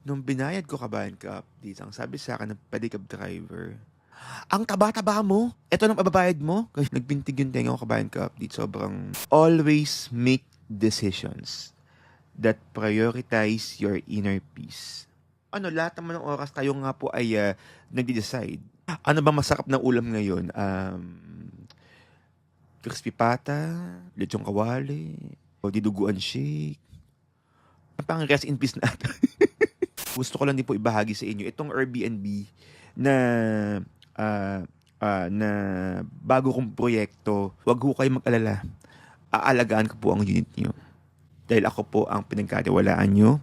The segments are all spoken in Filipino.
Nung binayad ko kabayan ka updates, ang sabi sa akin ng pedicab driver, ang taba-taba mo! Ito nang pababayad mo? Kasi nagbintig yung tenga ko kabayan ka update. Sobrang always make decisions that prioritize your inner peace. Lahat naman ng oras tayo nga po ay nagde-decide. Ano ba masarap na ulam ngayon? Crispy pata, lechong kawali, o diduguan shake. Ang pang rest in peace natin. Gusto ko lang din po ibahagi sa inyo itong Airbnb na na bago kong proyekto. Huwag ho kayo mag-alala. Aalagaan ko po ang unit niyo. Dahil ako po ang pinagkatiwalaan nyo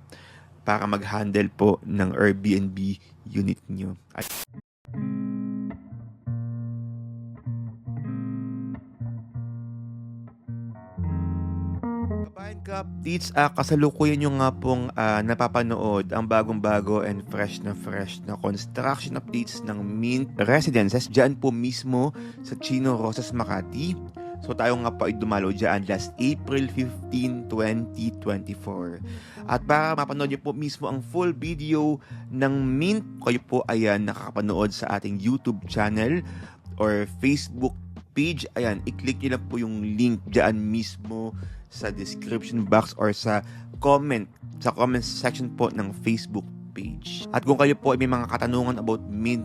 para mag-handle po ng Airbnb unit niyo. At Kabayan ka updates, kasalukuyan nyo nga pong napapanood ang bagong-bago and fresh na construction updates ng Mint Residences dyan po mismo sa Chino Rosas, Makati. So tayo nga po ay dumalo dyan last April 15, 2024. At para mapanood nyo po mismo ang full video ng Mint, kayo po ay nakakapanood sa ating YouTube channel or Facebook page. Ayan, i-click nyo lang po yung link dyan mismo sa description box or sa comment section po ng Facebook page. At kung kayo po ay may mga katanungan about Mint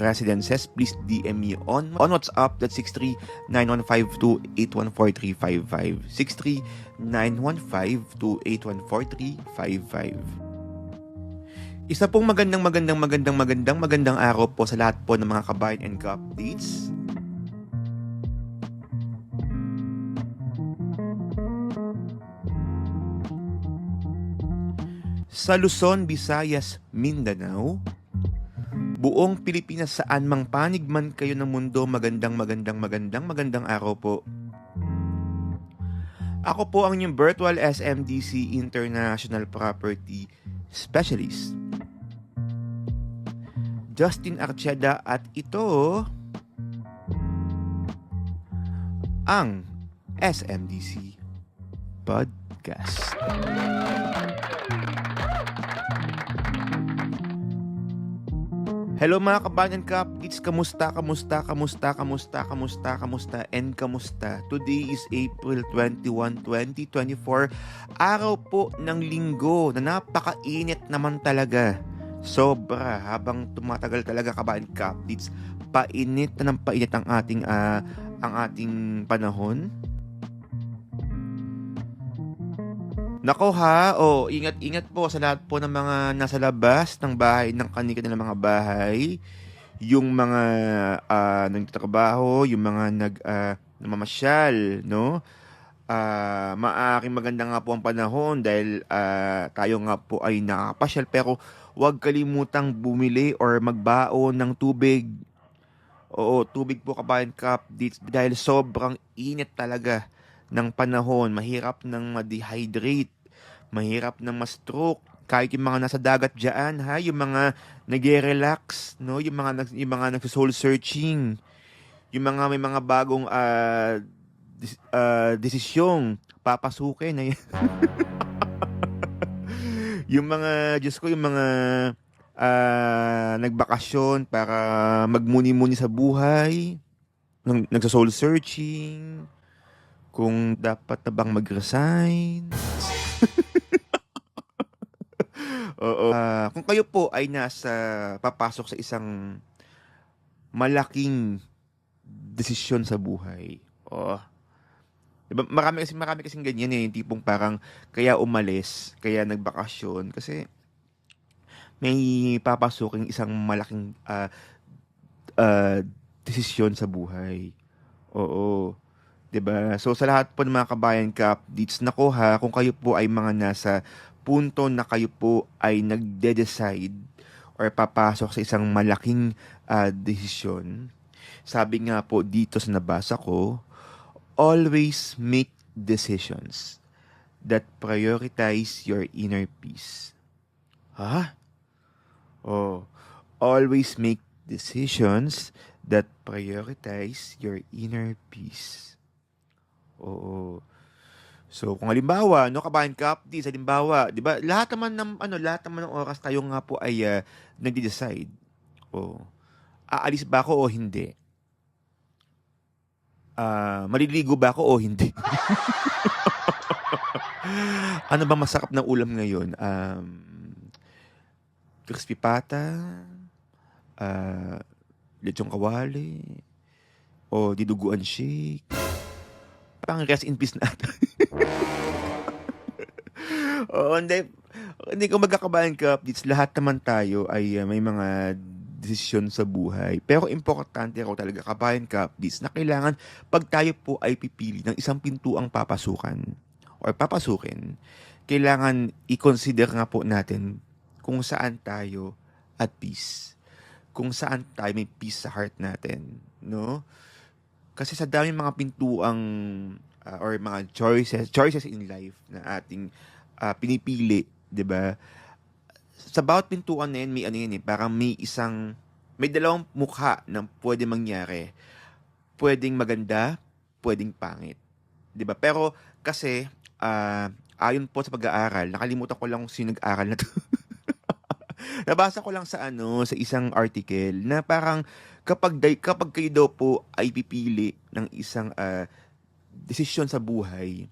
Residences, please DM me on WhatsApp. That's 63915281435. 63915281435. Isa pong magandang araw po sa lahat po ng mga kabayan and ka-updates. Sa Luzon, Visayas, Mindanao, buong Pilipinas, saan mang panig man kayo ng mundo, magandang araw po. Ako po ang inyong virtual SMDC International Property Specialist, Justin Archeda, at ito ang SMDC Podcast. Hello mga kabayan ka-updates, kamusta? Today is April 21, 2024, araw po ng linggo na napakainit naman talaga. Sobra, habang tumatagal talaga kabayan ka-updates, painit na ng painit ang ating panahon. Nako ha, ingat-ingat po sa lahat po ng mga nasa labas ng bahay, ng kanilang mga bahay, yung mga nagtatrabaho, yung mga namamasyal, no? Maaaring maganda nga po ang panahon dahil tayo nga po ay nakakapasyal, pero huwag kalimutang bumili or magbaon ng tubig. Oo, tubig po kabayan ka-updates dahil sobrang init talaga ng panahon. Mahirap nang ma-dehydrate, mahirap nang ma-stroke. Kahit yung mga nasa dagat diyan, ha, yung mga nagre-relax, no, yung mga nagso-soul searching, yung mga may mga bagong desisyong papasukin na yung mga, Diyos ko, yung mga nagbakasyon para magmuni-muni sa buhay, nagsa-soul searching, kung dapat na bang mag-resign. Oo. Kung kayo po ay papasok sa isang malaking desisyon sa buhay. Oh. Diba, marami kasing ganyan yung tipong parang kaya umalis, kaya nagbakasyon kasi may papasuking isang malaking uh, desisyon sa buhay. Oo. 'Di ba? So sa lahat po ng mga kabayan ka-updates, nako ha, kung kayo po ay mga nasa punto na kayo po ay nagde-decide or papasok sa isang malaking desisyon, sabi nga po dito sa nabasa ko, always make decisions that prioritize your inner peace. Ha? Oh, always make decisions that prioritize your inner peace. Oo. So, kung halimbawa, no, kabayan ka updates, halimbawa, 'di ba, lahat naman ng oras tayo nga po ay nagde-decide. O, aalis ba ako o hindi? Maliligo ba ako o hindi? Ano ba masarap na ulam ngayon? Crispy pata, ah, lechong kawali, o diduguan shake. Parang rest in peace na ata. Oo, hindi ko magkakabayan ka updates. Lahat naman tayo ay may mga desisyon sa buhay. Pero importante raw talaga kabayan ka updates na kailangan pag tayo po ay pipili ng isang pintuang papasukan or papasukin, kailangan i-consider nga po natin kung saan tayo at peace. Kung saan tayo may peace sa heart natin, no? Kasi sa daming mga pintuang or mga choices in life na ating pinipili, 'di ba? Sa bawat pintuan na yan, may ano yan eh, parang may dalawang mukha ng pwede mangyari. Pwedeng maganda, pwedeng pangit. 'Di ba? Pero kasi ayon po sa pag-aaral, nakalimutan ko lang kung sino nag-aral na 'to. Nabasa ko lang sa isang article na parang kapag kayo daw po ay pipili ng isang desisyon sa buhay,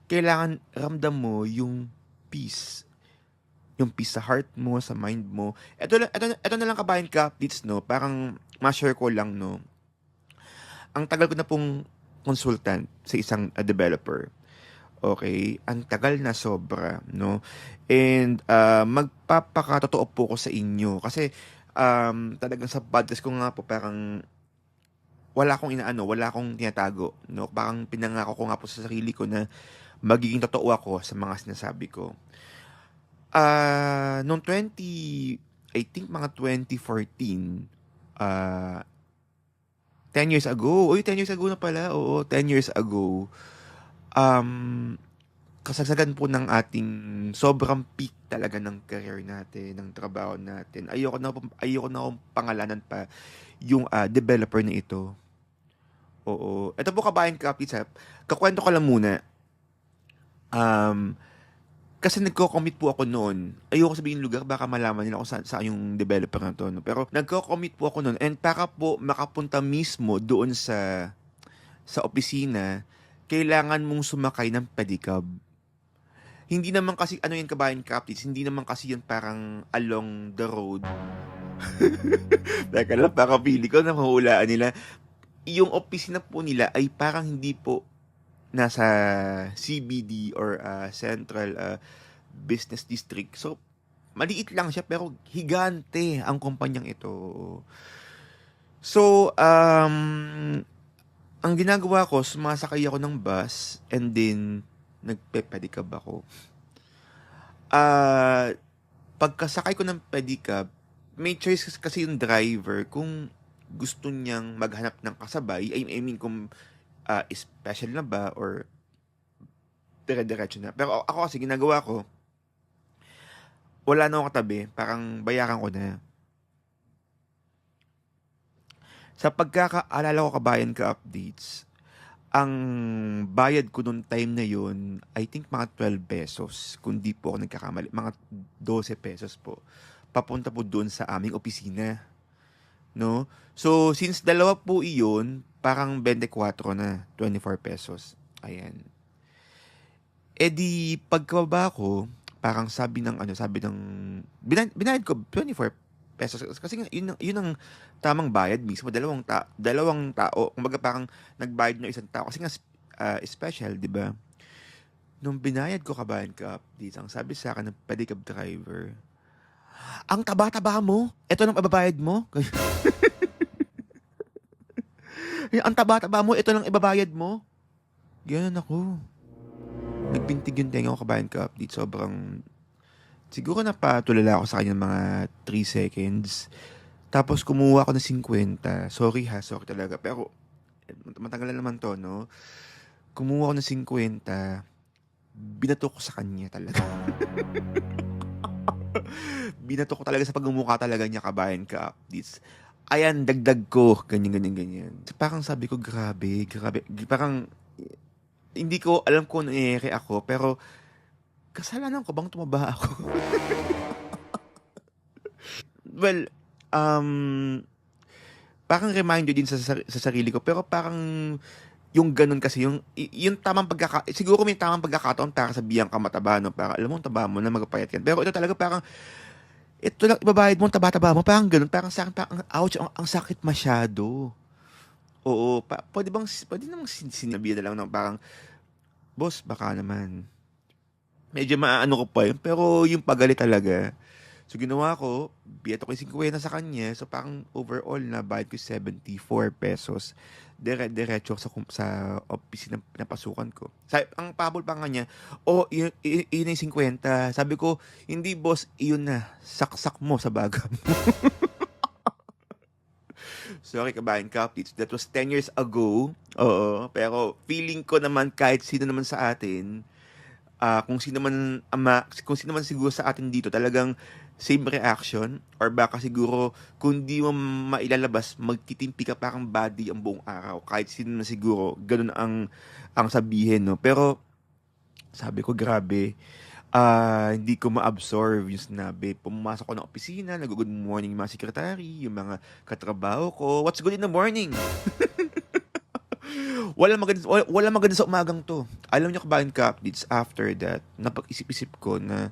kailangan ramdam mo yung peace. Yung peace sa heart mo, sa mind mo. Ito na lang kabayan ka updates, no? Parang ma-share ko lang, no? Ang tagal ko na pong consultant sa isang developer. Okay? Ang tagal na sobra, no? And magpapakatotoo po ko sa inyo. Kasi talagang sa podcast ko nga po, parang wala akong tinatago, no? Parang pinangako ko nga po sa sarili ko na magiging totoo ako sa mga sinasabi ko. Noong I think mga 2014, 10 years ago. Uy, 10 years ago na pala. Oo, 10 years ago. Um, Kasagsagan po ng ating sobrang peak talaga ng career natin, ng trabaho natin. Ayoko na akong pangalanan pa yung developer na ito. Oo. Ito po kabayan ka, Pizza. Kakwento ko lang muna. Um, Kasi nagko-commit po ako noon. Ayoko sabihin lugar, baka malaman nila kung saan yung developer na to. No? Pero nagko-commit po ako noon. And para po makapunta mismo doon sa opisina, kailangan mong sumakay ng pedicab. Hindi naman kasi, ano yan kabayan captains, hindi naman kasi yun parang along the road. Teka lang, baka pili ko na mahulaan nila. Yung opisina po nila ay parang hindi po nasa CBD or Central Business District. So, maliit lang siya pero higante ang kumpanyang ito. So, ang ginagawa ko, sumasakay ako ng bus and then nagpe-pedicab ako. Pagkasakay ko ng pedicab, may choice kasi yung driver kung gusto niyang maghanap ng kasabay. I mean, kung special na ba or dire-diretso na. Pero ako kasi ginagawa ko, wala na akong katabi, parang bayaran ko na. Sa pagkakaalala ko kabayan ka updates, ang bayad ko nung time na yun, I think mga 12 pesos, kung di po ako nagkakamali, mga 12 pesos po. Papunta po doon sa aming opisina. No? So, since dalawa po iyon, parang 24 na, 24 pesos. Ayan. Eh di, pagkababa ko, parang binayad ko 24 pesos. Kasi nga, yun ang tamang bayad mismo. Dalawang tao. Kumbaga parang nagbayad ng isang tao. Kasi nga, special, di ba? Nung binayad ko kabayan ka update, ang sabi sa akin ng pedicab driver, ang taba-taba mo? Ito nang ibabayad mo? Ang taba-taba mo? Ito nang ibabayad mo? Ganyan ako. Nagbintig yung tenga ko kabayan ka update. Siguro napatulala ako sa kanya mga 3 seconds. Tapos kumuha ako ng 50. Sorry talaga. Pero matagal na naman to, no? Kumuha ako ng 50. Binato ko sa kanya talaga. Binato ko talaga sa pagmumukha talaga niya kabayan ka updates. Ayan, dagdag ko. Ganyan. Parang sabi ko, grabe. Parang Hindi ko alam kung nangyayari ako, pero kasalanan ko bang tumaba ako? Well, um, parang reminder din sa sarili ko, pero parang yung ganun kasi, yung tamang siguro may tamang pagkakataon para sabihan ka mataba, no? Para alam mo, taba mo na magpapayat yan. Pero ito talaga parang, ito lang, ibabayad mo, taba-taba mo, parang ganun. Parang sa akin, parang, ouch, ang sakit masyado. Oo, pwede namang sinabi na lang ng parang, boss, baka naman. Medyo maaano ko pa yun, pero yung pagalit talaga. So, ginawa ko, biyat ako yung 50 sa kanya. So, parang overall na bayad ko 74 pesos. Diretso sa opisina na napasukan ko. Ang pabol pa nga niya, yun yung 50. Sabi ko, hindi boss, iyon na. Saksak mo sa baga. Sorry, kabayan Kaptits. That was 10 years ago. Oo. Pero feeling ko naman kahit sino naman sa atin, kung sino man siguro sa atin dito, talagang same reaction, or baka siguro kung di mo mailalabas, magtitimpi ka parang body ang buong araw. Kahit sino na siguro, ganun ang sabihin, no? Pero sabi ko, grabe, hindi ko ma-absorb yung sinabi. Pumasok ko ng opisina, nag-good morning yung mga sekretary, yung mga katrabaho ko. What's good in the morning? Wala maganda sa umagang to. Alam niyo kabayan ka-updates, after that, napag-isip-isip ko na,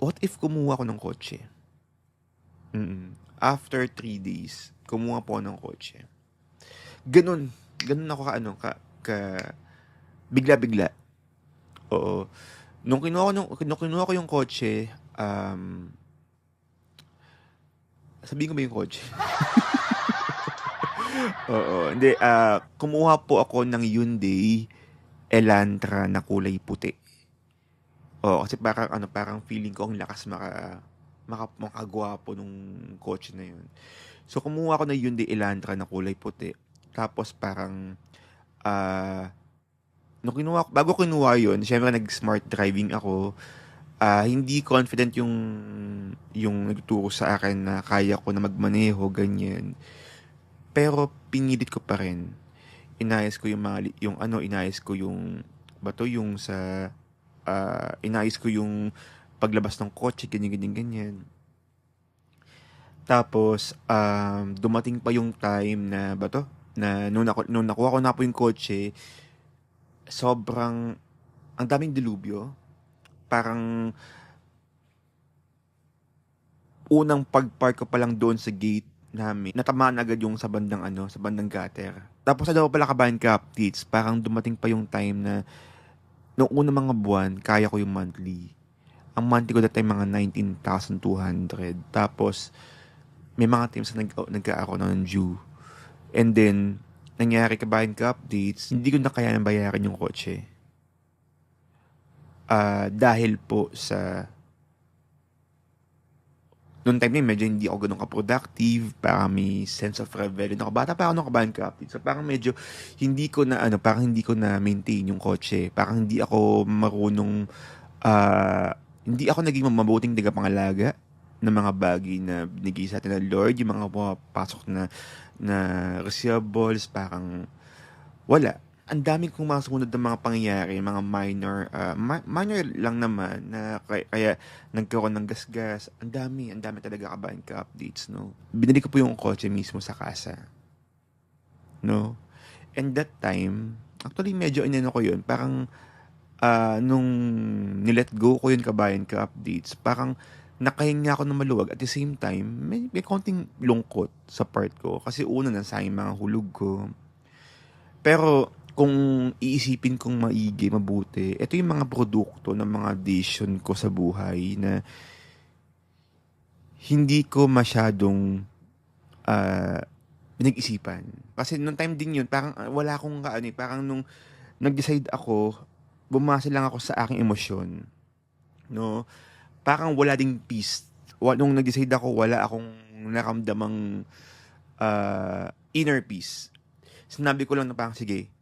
what if kumuha ko ng kotse? After 3 days, kumuha po ako ng kotse. Ganun. Ganun ako ka bigla-bigla. Oo. Nung kinuha ko yung kotse, sabihin ko ba yung kotse? Oo. Hindi, kumuha po ako ng Hyundai Elantra na kulay puti. Oo, kasi parang feeling ko ang lakas makagwapo nung kotse na yun. So, kumuha ako ng Hyundai Elantra na kulay puti. Tapos parang, bago kinuha yun, syempre nag-smart driving ako. Hindi confident yung nagtuturo sa akin na kaya ko na magmaneho, ganyan. Pero pinilit ko pa rin. Inayos ko inayos ko yung, yung sa, inayos ko yung paglabas ng kotse, ganyan, ganyan, ganyan. Tapos, dumating pa yung time na, na nung nakuha ko na po yung kotse, sobrang, ang daming dilubyo. Parang, unang pag-park ko pa lang doon sa gate namin, natamaan agad yung sa bandang gutter. Tapos sa daw pala kabayan ka-updates, parang dumating pa yung time na, noong unang mga buwan, kaya ko yung monthly. Ang monthly ko that time mga 19,200. Tapos, may mga times na nagkaako na ng due. And then, nangyari kabayan ka-updates, hindi ko na kaya nang bayaran yung kotse. Dahil po sa noong time na yun, medyo hindi ako ganun ka-productive, parang may sense of rebellion ako. Bata pa ako nung kabahan ka-update. So parang medyo parang hindi ko na maintain yung kotse. Parang hindi ako marunong, hindi ako naging mabuting tagapangalaga ng mga bagay na binigay sa atin ng Lord, yung mga pumapasok na receivables, parang wala. Ang daming kong mga sumunod na mga pangyayari, mga minor lang naman na kaya nagkaroon ng gasgas. Ang dami talaga kabahan ka-updates, no? Binili ko po yung kotse mismo sa kasa, no? And that time, actually medyo inano ko yun, parang nung nilet go ko yun kabayan ka-updates, parang nakahinga ako ng maluwag. At the same time, may konting lungkot sa part ko. Kasi una na sa mga hulog ko. Pero kung iisipin kong mabuti, ito yung mga produkto ng mga decision ko sa buhay na hindi ko masyadong pinag-isipan. Kasi nung time din yun, parang wala akong parang nung nag-decide ako, bumasa lang ako sa aking emosyon. No? Parang wala ding peace. Nung nag-decide ako, wala akong naramdamang inner peace. Sinabi ko lang na parang, sige,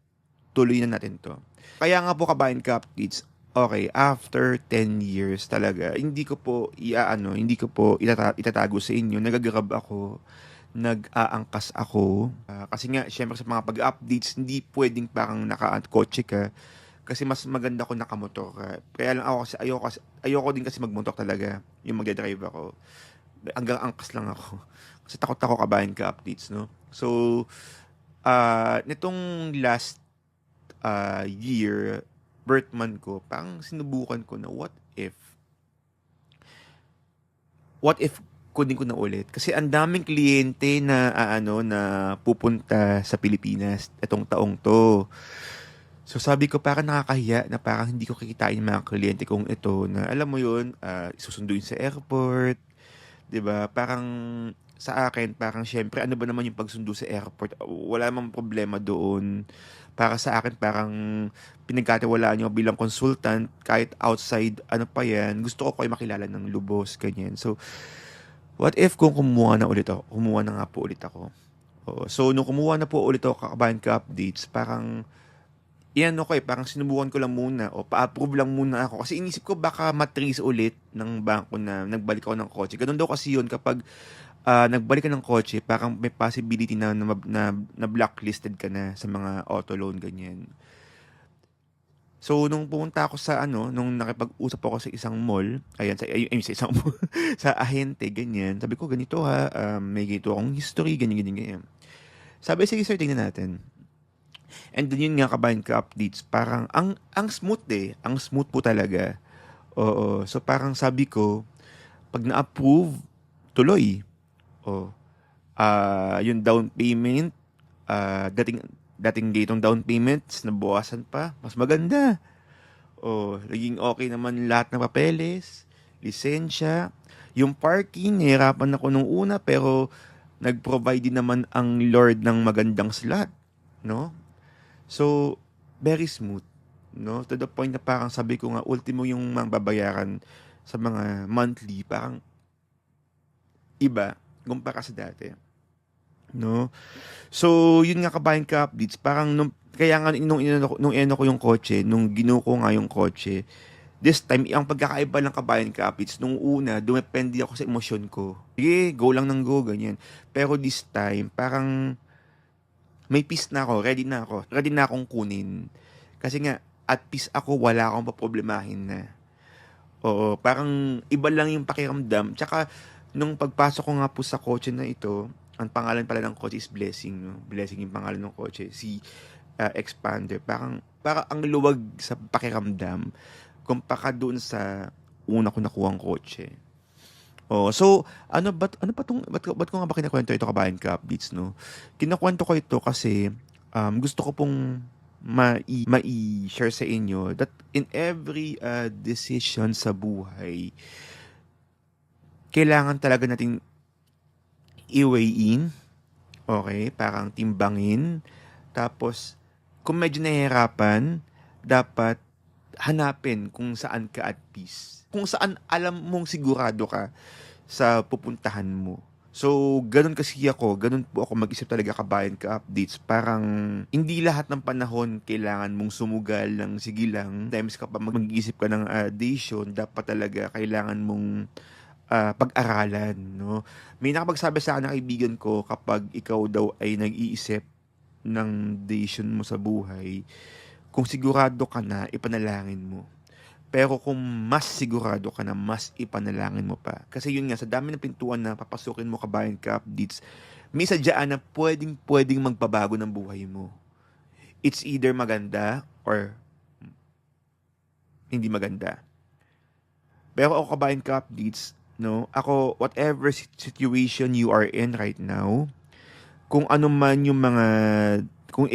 tuloy na natin to. Kaya nga po kabayan ka-updates, okay, after 10 years talaga, hindi ko po itatago sa inyo, nagagrab ako nag-aangkas ako. Kasi nga, syempre sa mga pag-updates, hindi pwedeng parang naka-kotse ka. Kasi mas maganda ko nakamotor ka. Kaya lang ako ayoko din kasi magmotor talaga. Yung magdadrive ako. Hanggang angkas lang ako. Kasi takot ako kabayan ka updates, no? So, nitong last year, birth month ko, parang sinubukan ko na what if kunin ko na ulit. Kasi ang daming kliyente na na pupunta sa Pilipinas etong taong 'to. So sabi ko parang nakakahiya na parang hindi ko kikitain yung mga kliyente kong ito na alam mo yun, susunduin sa airport, 'di ba? Parang sa akin parang siyempre ano ba naman yung pagsundo sa airport, wala namang problema doon. Para sa akin parang pinagkatiwalaan niyo bilang consultant kahit outside ano pa yan, gusto ko kayo makilala ng lubos, ganyan. So, what if kung kumuha na nga po ulit ako. Oo. So, nung kumuha na po ulit ako kakabahan ka updates, parang parang sinubukan ko lang muna o pa-approve lang muna ako. Kasi inisip ko baka matrace ulit ng bangko na nagbalik ako ng kotse. Ganun daw kasi yun kapag nagbalik ka ng kotse, parang may possibility na blacklisted ka na sa mga auto loan, ganyan. So, nung pumunta ako nung nakipag-usap ako sa isang mall, ayan, sa isang mall, sa ahente, ganyan, sabi ko, ganito ha, may ganito akong history, ganyan, ganyan, ganyan. Sabi, sige sir, tingnan natin. And then yun nga, kabayan ka updates, parang, ang smooth ang smooth po talaga. Oo, so parang sabi ko, pag na-approve, tuloy. Oh, yung down payment, dating ditong down payments, nabawasan pa, mas maganda. Naging okay naman lahat ng papeles, lisensya, yung parking, nahirapan ako nung una, pero nag-provide din naman ang Lord ng magandang slot, no? So, very smooth, no? To the point na parang sabi ko nga, ultimo yung mga babayaran sa mga monthly, parang iba, kumpara sa dati, no? So, yun nga kabayan ka updates, parang kaya nga nung ko yung kotse, nung ginuko nga yung kotse, this time, ang pagkakaiba ng kabayan ka updates, nung una, dumepende ako sa emosyon ko. Sige, go lang ng go, ganyan. Pero this time, parang may peace na ako, ready na akong kunin. Kasi nga, at peace ako, wala akong paproblemahin na. Oo, parang iba lang yung pakiramdam. Tsaka, nung pagpasok ko nga po sa kotse na ito, ang pangalan pala ng kotse is Blessing, no? Blessing yung pangalan ng kotse. Si Expander. Parang ang luwag sa pakiramdam kumpara doon sa una ko nakuhang kotse. So ba't ko nga ba kinukuwento ito kabayan ka updates, no? Kinukuwento ko ito kasi gusto ko pong mai-share sa inyo that in every decision sa buhay, kailangan talaga nating i-weigh in, okay? Parang timbangin. Tapos, kung medyo nahihirapan, dapat hanapin kung saan ka at peace. Kung saan alam mong sigurado ka sa pupuntahan mo. So, ganun kasi ganun po ako mag-isip talaga kabayan ka updates. Parang, hindi lahat ng panahon kailangan mong sumugal ng sigilang. Times kapag mag-iisip ka ng decision, dapat talaga kailangan mong pag-aralan, no? May nakapagsabi sa akin na kaibigan ko kapag ikaw daw ay nag-iisip ng decision mo sa buhay, kung sigurado ka na, ipanalangin mo. Pero kung mas sigurado ka na, mas ipanalangin mo pa. Kasi yun nga, sa dami ng pintuan na papasukin mo kabayan ka updates, may sadyaan na pwedeng magpabago ng buhay mo. It's either maganda or hindi maganda. Pero ako kabayan ka updates, no? Ako, whatever situation you are in right now, kung ano man yung mga, kung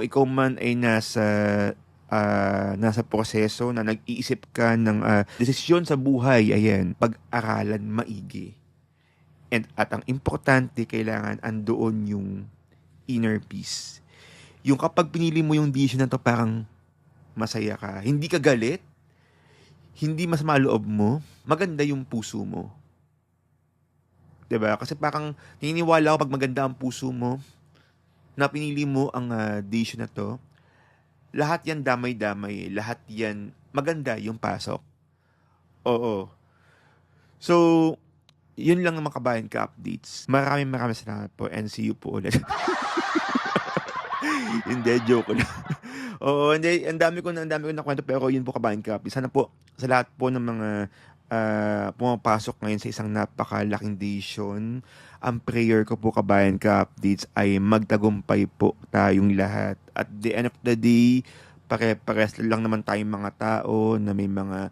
ikaw man ay nasa proseso na nag-iisip ka ng desisyon sa buhay, ayan, pag-aralan maigi. At ang importante, kailangan andoon yung inner peace. Yung kapag pinili mo yung decision na to, parang masaya ka. Hindi ka galit, hindi masama loob mo, maganda yung puso mo. 'Di ba? Kasi parang naniniwala ako pag maganda ang puso mo, na pinili mo ang decision na to, lahat yan damay-damay, lahat yan maganda yung pasok. Oo. So, yun lang naman kabayan ka updates. Maraming salamat po and see you po ulit. Hindi, joke lang. Oo, hindi, ang dami ko nakwento pero yun po kabayan ka updates. Sana po sa lahat po ng mga pumapasok ngayon sa isang napakalaking decision, ang prayer ko po kabayan ka updates ay magtagumpay po tayong lahat. At the end of the day, pare-pares lang naman tayong mga tao na may mga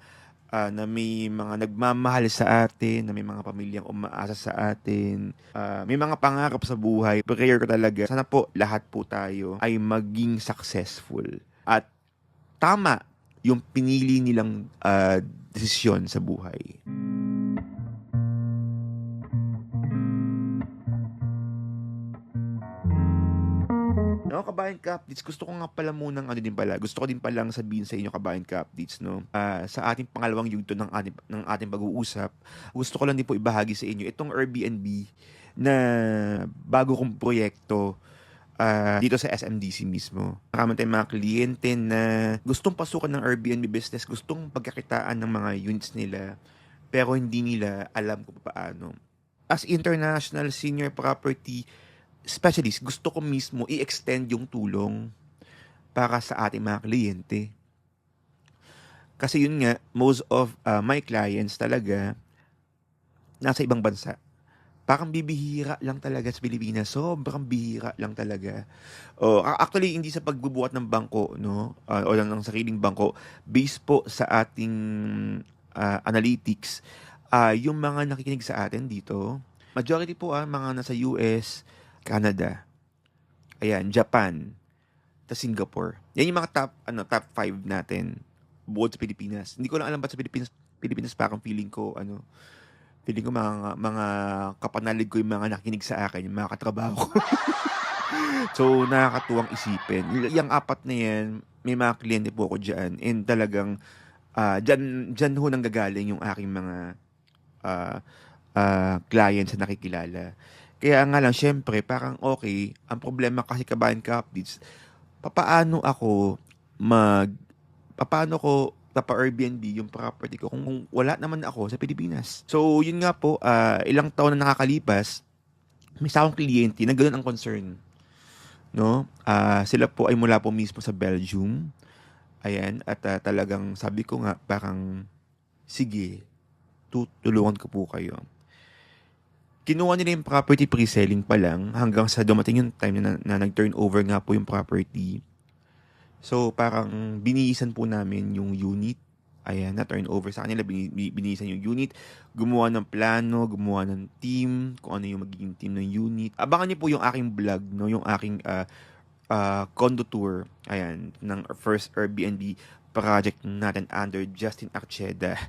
nagmamahal sa atin, na may mga pamilyang umaasa sa atin, may mga pangarap sa buhay. Prayer ko talaga, sana po lahat po tayo ay maging successful. At tama yung pinili nilang desisyon sa buhay. No, kabayan ka updates, gusto ko nga pala munang gusto ko din palang sabihin sa inyo kabayan ka updates, no. Sa ating pangalawang yugto ng ating pag-uusap, gusto ko lang din po ibahagi sa inyo itong Airbnb na bago kong proyekto dito sa SMDC mismo. Marami tayong mga kliyente na gustong pasukan ng Airbnb business, gustong pagkakitaan ng mga units nila, pero hindi nila alam kung paano. As international senior property specialist, gusto ko mismo i-extend yung tulong para sa ating mga kliyente. Kasi yun nga, most of my clients talaga nasa ibang bansa. Parang bibihira lang talaga sa Pilipinas. Sobrang bihira lang talaga. Actually, hindi sa pagbubuhat ng bangko, no? O lang ng sariling bangko. Based po sa ating analytics, yung mga nakikinig sa atin dito, majority po mga nasa US, Canada, ayan, Japan, tas Singapore. Yan yung mga top 5 natin bukod sa Pilipinas. Hindi ko lang alam ba't sa Pilipinas parang feeling ko mga kapanalig ko yung mga nakikinig sa akin, yung mga katrabaho ko. So, nakakatuwang isipin. Yung 4 na yan, may mga kliyente po ako dyan. And talagang, dyan ho nang gagaling yung aking mga clients na nakikilala. Kaya nga lang, syempre, parang okay. Ang problema kasi kabayan ka updates, papaano ko papa-Airbnb yung property ko kung wala naman ako sa Pilipinas. So, yun nga po, ilang taon na nakakalipas, may isa akong kliyente na ganun ang concern. No? Sila po ay mula po mismo sa Belgium. Ayan, at talagang sabi ko nga, parang, sige, tutulungan ko po kayo. Kinuha nila yung property pre-selling pa lang hanggang sa dumating yung time na nag-turnover nga po yung property. So, parang binihisan po namin yung unit. Ayan, na turnover sa kanila. Binihisan yung unit. Gumawa ng plano, gumawa ng team, kung ano yung magiging team ng unit. Abangan niyo po yung aking vlog, no? Yung aking condo tour. Ayan, ng first Airbnb project natin under Justin Archeda.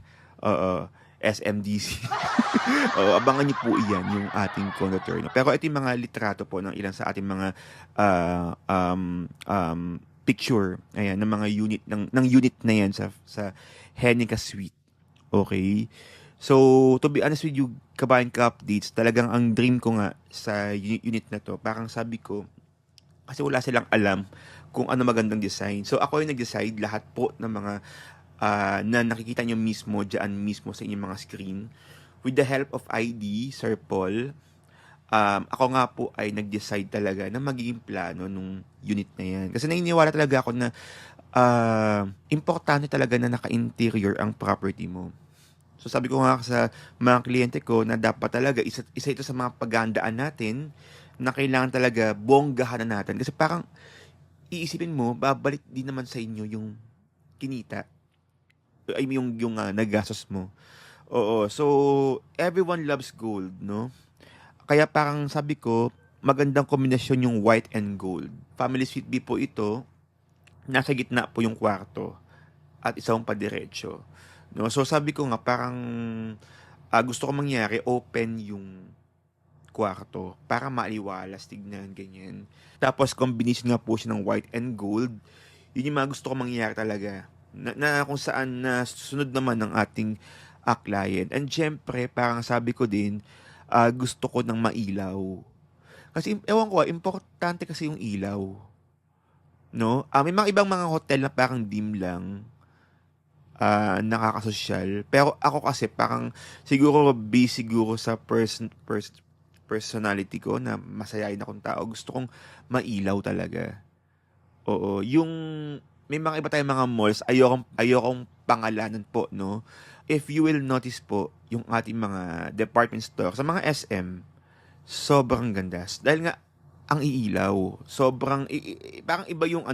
SMDC. Abangan niyo po iyan, yung ating condo tour. No? Pero ito yung mga litrato po ng ilan sa ating mga picture, ayan, ng mga unit ng unit na yan sa Henica Suite. Okay? So, to be honest with you, kabayan ka updates, talagang ang dream ko nga sa unit na to, parang sabi ko, kasi wala silang alam kung ano magandang design. So, ako yung nag-decide lahat po ng mga na nakikita nyo mismo dyan mismo sa inyong mga screen. With the help of ID, Sir Paul, ako nga po ay nag-decide talaga na magiging plano nung unit na yan. Kasi naniniwala talaga ako na importante talaga na naka-interior ang property mo. So sabi ko nga sa mga kliyente ko na dapat talaga isa ito sa mga paghandaan natin na kailangan talaga bonggahan na natin. Kasi parang iisipin mo, babalik din naman sa inyo yung kinita. Ay yung nagastos mo. Oo, so everyone loves gold, no? Kaya parang sabi ko, magandang kombinasyon yung white and gold. Family suite B po ito, nasa gitna po yung kwarto at isang padiretso. No? So sabi ko nga parang gusto ko mangyari open yung kwarto para maaliwalas, tignan, ganyan. Tapos combination nga po siya ng white and gold. Yun yung mga gusto ko mangyari talaga. Na kung saan na susunod naman ng ating client. And syempre, parang sabi ko din, gusto ko ng mailaw. Kasi, ewan ko, importante kasi yung ilaw. No? May mga ibang mga hotel na parang dim lang. nakakasosyal. Pero ako kasi parang siguro based siguro sa personality ko na masayahin akong tao. Gusto kong mailaw talaga. Oo, yung may mga iba tayong mga malls, ayokong pangalanan po, no? If you will notice po, yung ating mga department store, sa mga SM, sobrang ganda. Dahil nga, ang iilaw. Sobrang, parang iba yung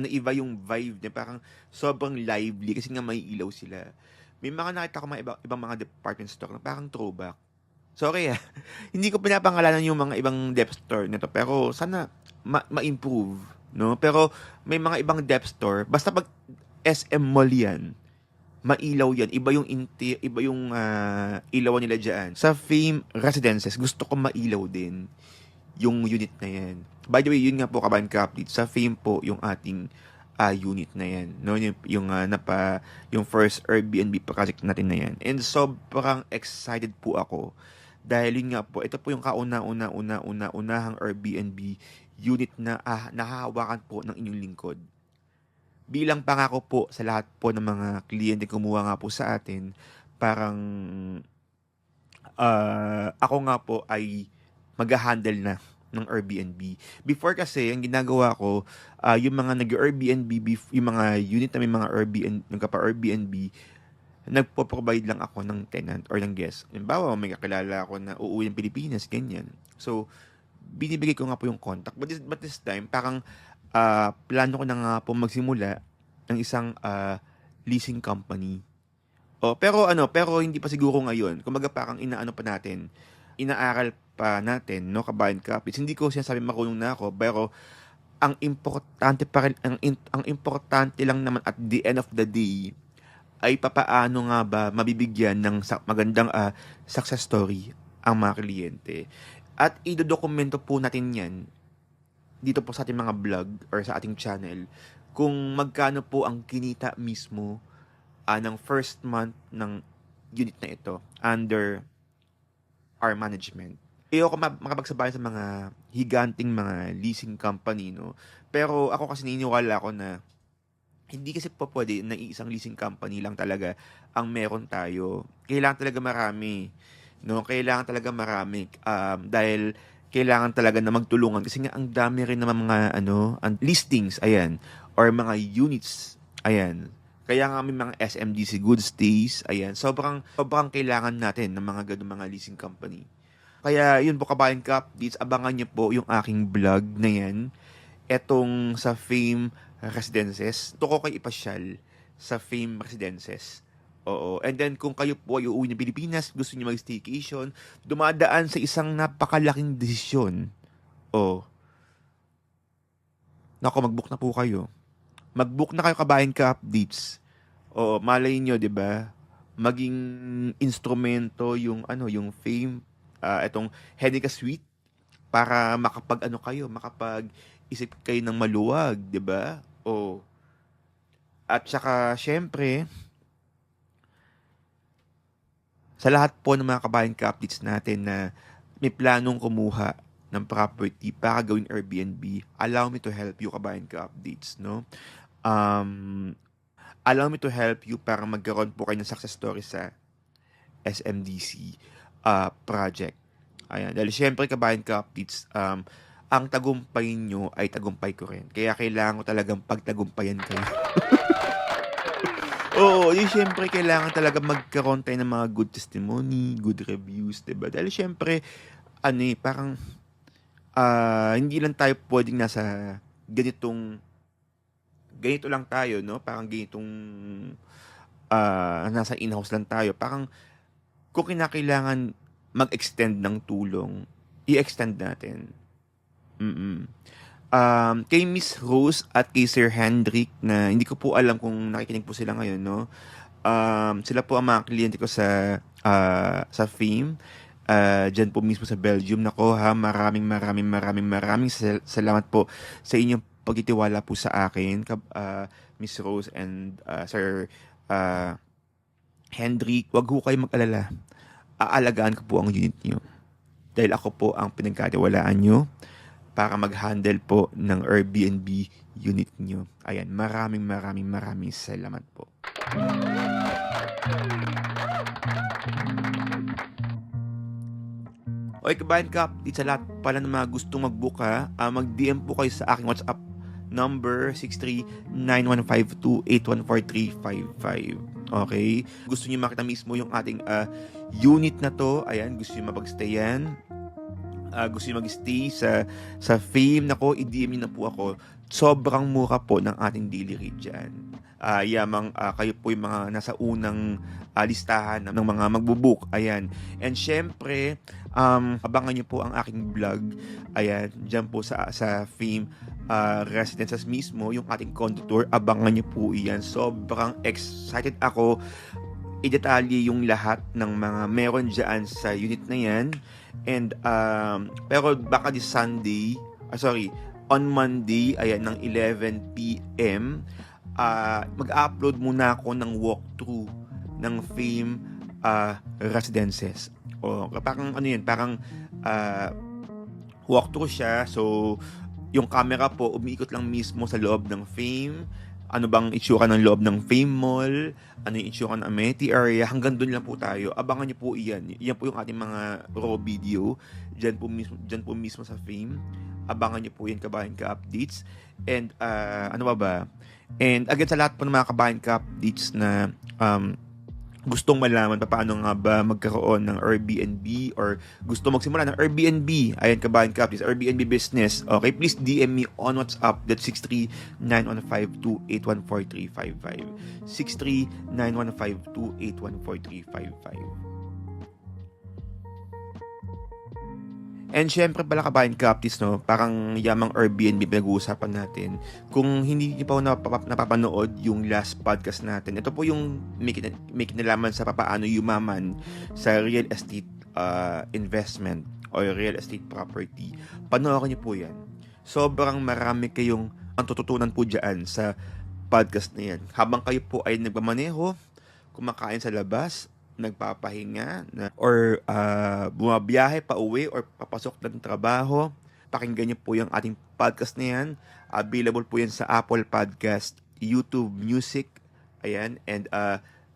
vibe niya. Parang sobrang lively kasi nga may ilaw sila. May mga nakita ko mga ibang mga department store na parang throwback. Sorry hindi ko pinapangalanan yung mga ibang depth store nito pero sana ma-improve, no? Pero may mga ibang depth store, basta pag SM Mall yan, mailaw yan. Iba yung ilawan nila diyan. Sa Fame Residences, gusto ko mailaw din yung unit na yan. By the way, yun nga po kabayan ka-update. Sa Fame po yung ating unit na yan. No? Yung first Airbnb project natin na yan. And sobrang excited po ako dahil yun nga po, ito po yung kauna-unahang Airbnb unit na nahahawakan po ng inyong lingkod. Bilang pangako po sa lahat po ng mga kliyente kumuha nga po sa atin, parang ako nga po ay mag-handle na ng Airbnb. Before kasi, ang ginagawa ko, yung mga nag-Airbnb, yung mga unit na may mga Airbnb, nagkapa-Airbnb, nagpo-provide lang ako ng tenant or ng guest. Halimbawa, may kakilala ako na uuwi ng Pilipinas, ganyan. So, binibigay ko nga po yung contact. But this time, parang plano ko na nga po magsimula ng isang leasing company. Pero hindi pa siguro ngayon. Kumbaga parang inaaral pa natin, no, kabayan kapits. Hindi ko sinasabi marunong na ako, pero ang importante pa rin, ang importante lang naman at the end of the day ay papaano nga ba mabibigyan ng magandang success story ang mga kliyente. At idodokumento po natin yan dito po sa ating mga vlog or sa ating channel kung magkano po ang kinita mismo ng first month ng unit na ito under our management. Ayoko makapagsabayan sa mga higanting mga leasing company, no? Pero ako kasi naniniwala ako na hindi kasi po pwede na isang leasing company lang talaga ang meron tayo. Kailangan talaga marami, no? Kailangan talaga marami dahil kailangan talaga na magtulungan kasi nga ang dami rin naman mga listings, ayan, or mga units, ayan. Kaya nga may mga SMDC Good Stays, ayan. Sobrang kailangan natin ng mga ganung mga leasing company. Kaya yun po kabayan ka-updates, abangan niyo po yung aking vlog na yan. Etong sa Fame Residences. Ito ko kayo ipasyal sa Fame Residences. Oo. And then kung kayo po ay uuwi ng Pilipinas, gusto niyo mag-staycation, dumadaan sa isang napakalaking desisyon. Nako, mag-book na po kayo. Mag-book na kayo kabayan ka-updates. Malay nyo, 'di ba? Maging instrumento yung Fame itong Henica Suite para makapag-isip kayo ng maluwag, 'di ba? At saka syempre sa lahat po ng mga kabayan ka-updates natin na may planong kumuha ng property para gawing Airbnb, allow me to help you kabayan ka-updates, no? Allow me to help you para magkaroon po kayo ng success story sa SMDC project. Ayan. Dahil syempre kabayan ka-updates, ang tagumpay nyo ay tagumpay ko rin. Kaya kailangan ko talagang pagtagumpayan kayo. Syempre kailangan talaga magkaroon tayo ng mga good testimony, good reviews, diba? Dahil syempre, parang hindi lang tayo pwedeng nasa ganito lang tayo, no? Parang ganitong nasa in-house lang tayo. Parang kung kinakailangan mag-extend ng tulong, i-extend natin. Kay Miss Rose at kay Sir Hendrik na hindi ko po alam kung nakikinig po sila ngayon, no? Sila po ang mga kliyente ko sa Fame. Diyan po mismo sa Belgium. Nako ha, maraming salamat po sa inyong pagtitiwala po sa akin, Miss Rose and Sir Hendrik. Wag ho kayo mag-alala. Aalagaan ko po ang unit nyo. Dahil ako po ang pinagkatiwalaan nyo para mag-handle po ng Airbnb unit nyo. Ayan, maraming salamat po. Okay, kabayan ka, update sa lahat pala ng mga gustong mag-book ha. Mag-DM po kayo sa aking WhatsApp number 63915281435. Okay? Gusto niyo makita mismo yung ating unit na to. Ayan, gusto niyo mapag-stayan. Gusto niyo mag-stay sa Fame. Nako, i-DM niyo na po ako. Sobrang mura po ng ating daily rate dyan. Yamang kayo po yung mga nasa unang listahan ng mga magbubook. Ayan. And syempre, abangan nyo po ang aking vlog. Ayan, dyan po sa Fame Residences mismo, yung ating condo tour. Abangan nyo po iyan. Sobrang excited ako i-detalye yung lahat ng mga meron dyan sa unit na yan. And, pero baka this Sunday, on Monday, ayan, ng 11 p.m., mag-upload muna ako ng walkthrough ng Fame Residences. O, parang ano yun, parang walkthrough siya. So, yung camera po, umiikot lang mismo sa loob ng Fame. Ano bang itsura ng loob ng Fame Mall? Ano yung itsura ng amenity area? Hanggang doon lang po tayo. Abangan niyo po iyan. Iyan po yung ating mga raw video. Diyan po mismo sa Fame. Abangan niyo po yan, kabayan ka updates. And ano ba? And again, sa lahat po ng mga kabayan ka updates na gustong malaman paano nga ba magkaroon ng Airbnb or gusto magsimula ng Airbnb, ayan, kabayan ka, please, Airbnb business, okay, please DM me on WhatsApp, that's 63915281435. 63915281435. And syempre pala, kabayan kaptis, no, parang yamang Airbnb pinag-uusapan natin. Kung hindi niyo pa napapanood yung last podcast natin, ito po yung may kinalaman sa paano yumaman sa real estate investment o real estate property. Panoorin niyo po yan. Sobrang marami kayong ang tututunan po dyan sa podcast na yan. Habang kayo po ay nagmamaneho, kumakain sa labas, nagpapahinga or bumabiyahe pa uwi or papasok ng trabaho, pakinggan niyo po yung ating podcast na yan. Available po yan sa Apple Podcast, YouTube Music, ayan, and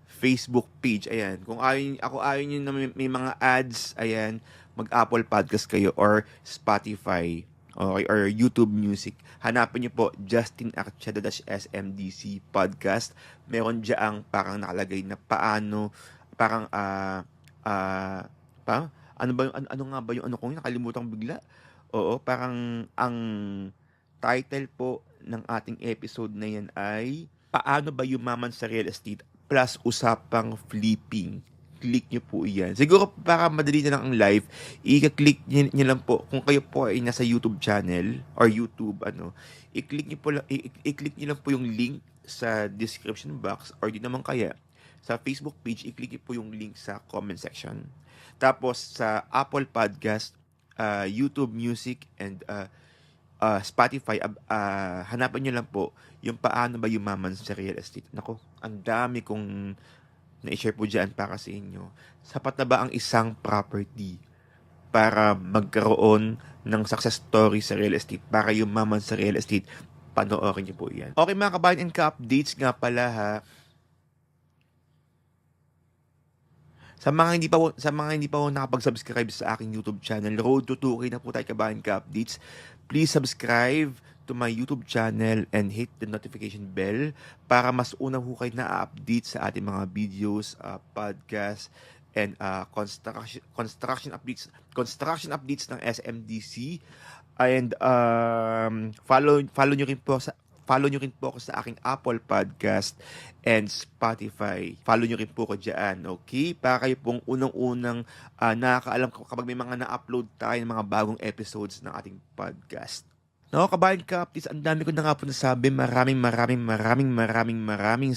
Facebook page, ayan. Kung ayaw niyo na may mga ads, ayan, mag-Apple Podcast kayo or Spotify, okay, or YouTube Music. Hanapin niyo po Justin Archeda-SMDC podcast. Meron diyan parang nakalagay na paano, parang ano nga ba yung ano ko, nakalimutan ko bigla. Oo, parang ang title po ng ating episode na yan ay paano ba yumaman sa real estate plus usapang flipping. Click nyo po iyan. Siguro para madali na lang ang live, i-click nyo lang po kung kayo po ay nasa YouTube channel or YouTube, i-click nyo lang po yung link sa description box, or di naman kaya sa Facebook page, i-click po yung link sa comment section. Tapos sa Apple Podcast, YouTube Music, and Spotify, hanapan nyo lang po yung paano ba yumaman sa real estate. Nako, ang dami kong na-share po dyan para sa inyo. Sapat na ba ang isang property para magkaroon ng success story sa real estate, para yumaman sa real estate? Panoorin nyo po yan. Okay mga kabayan and ka-updates nga pala ha. Sa mga hindi pa po nakapag-subscribe sa aking YouTube channel, Road to 2K na po tayo, kabayan ka updates. Please subscribe to my YouTube channel and hit the notification bell para mas unang hukay na update sa ating mga videos, podcast, and construction updates ng SMDC. And follow nyo rin po ako sa aking Apple Podcast and Spotify. Follow nyo rin po ako dyan, okay? Para kayo pong unang-unang nakakaalam kapag may mga na-upload tayo ng mga bagong episodes ng ating podcast. No, kabayan ka, please, ang dami ko na nga po nasabi. Maraming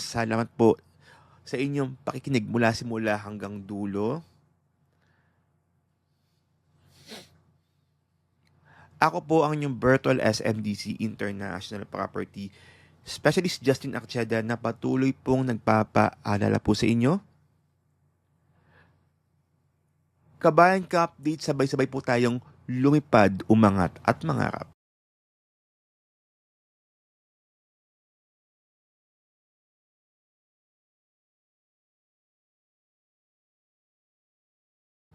salamat po sa inyong pakikinig mula simula hanggang dulo. Ako po ang inyong virtual SMDC International Property Specialist Justin Archeda na patuloy pong nagpapaalala po sa inyo. Kabayan ka update, sabay-sabay po tayong lumipad, umangat at mangarap.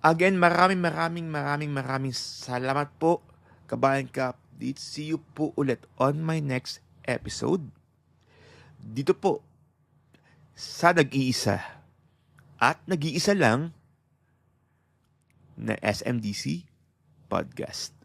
Again, maraming salamat po, Kabayan Ka updates. See you po ulit on my next episode. Dito po, sa nag-iisa at nag-iisa lang na SMDC Podcast.